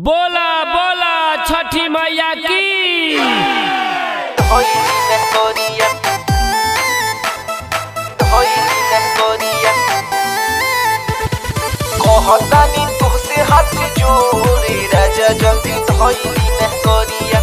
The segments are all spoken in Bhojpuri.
बोला बोला छठी मैया की। कहतानी तुहसे हाथ जोड़े राजा जल्दी धइली न करिया।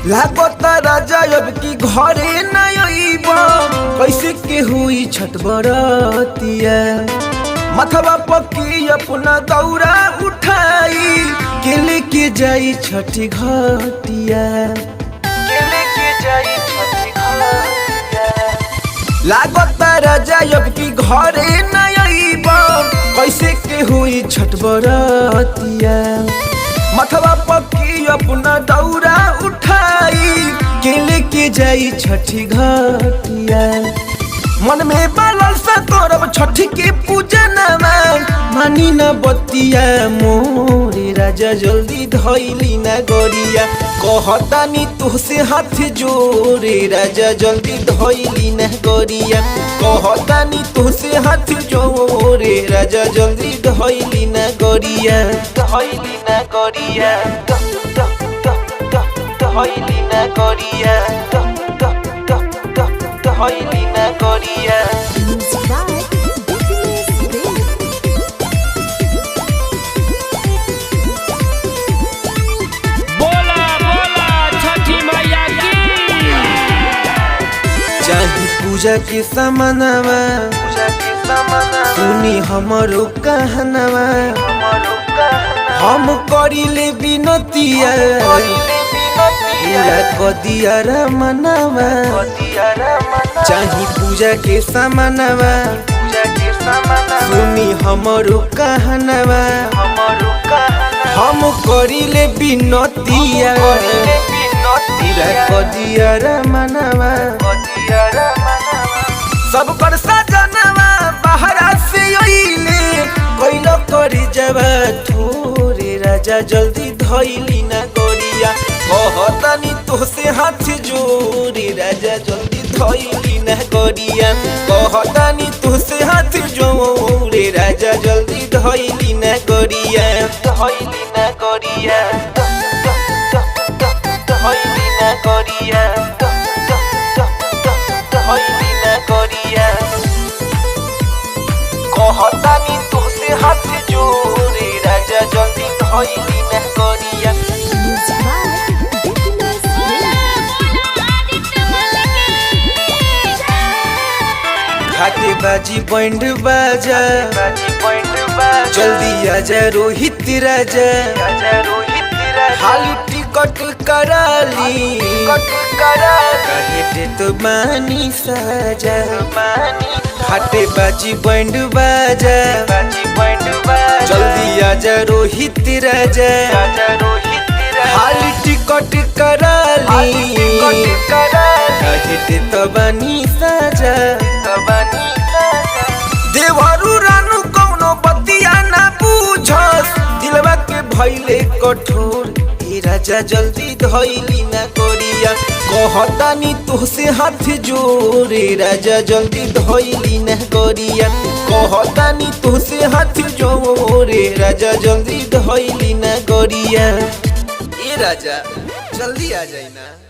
लागता राजा अब की घरे न अइबा, कैसे के हुई छठ बरतिया। मथवा पकी अपना दौरा उठाई के लेके जाई छठी घाटिया, के लेके जाई छठी घाटिया। लागता राजा अब की घरे न अइबा, कैसे के हुई छठ बरतिया। मथवा पकी अपना दौरा उठाई के लेके जाई छठी घाटिया। मन में बालल सा करब छठी के पूजनमा, मानी न बतिया मोरे राजा जल्दी धइली न गरिया। कहतानी तुहसे हाथ जोड़े राजा जल्दी धइली न गरिया। कहतानी तुहसे हाथ जोड़े राजा जल्दी धइली न गरिया। धइली न गरिया, धइली न गरिया, धइली न गरिया। बोला बोला छठी मैया की। चाही पूजा के समानवा, सुनी हमरो कहनवा। हम करिले बिनतिया, पूरा कदिया रमनवा। चाही पूजा के समानवा, सुनी हमरो कहनवा। हम करिले बिनतिया, पूरा कदिया रमनवा। सब कर सजनवा बाहरा से अइले, कैलो करी जब थोरे राजा जल्दी धइली न गरिया। कहतानी तुहसे हाथ जोड़े राजा जल्दी धइली न गरिया। कहतानी तुहसे हाथ जोड़े राजा जल्दी धइली न गरिया। धइली न गरिया, धइली न गरिया, धइली न गरिया। कहतानी तुहसे हाथ जोड़े राजा जल्दी धइली न गरिया। घाटे बाजी बैंड बाजा, जल्दी आजा रोहित राजा। हाली टिकट कराली, काहे दे तो मानी साजा। घाटे बाजी बैंड बाजा, जल्दी आजा रोहित राजा। हाली टिकट कराली, काहे दे तो बानी साजा। देवरू रानू कौनो बतिया ना पूछस, दिलवा के भइले कठोर ए राजा जल्दी धइली न गरिया। कहतानी तुहसे हाथ जोड़े राजा जल्दी धइली न गरिया। कहतानी तुहसे हाथ जोड़े राजा जल्दी धइली न गरिया। ए राजा जल्दी आ जाई ना।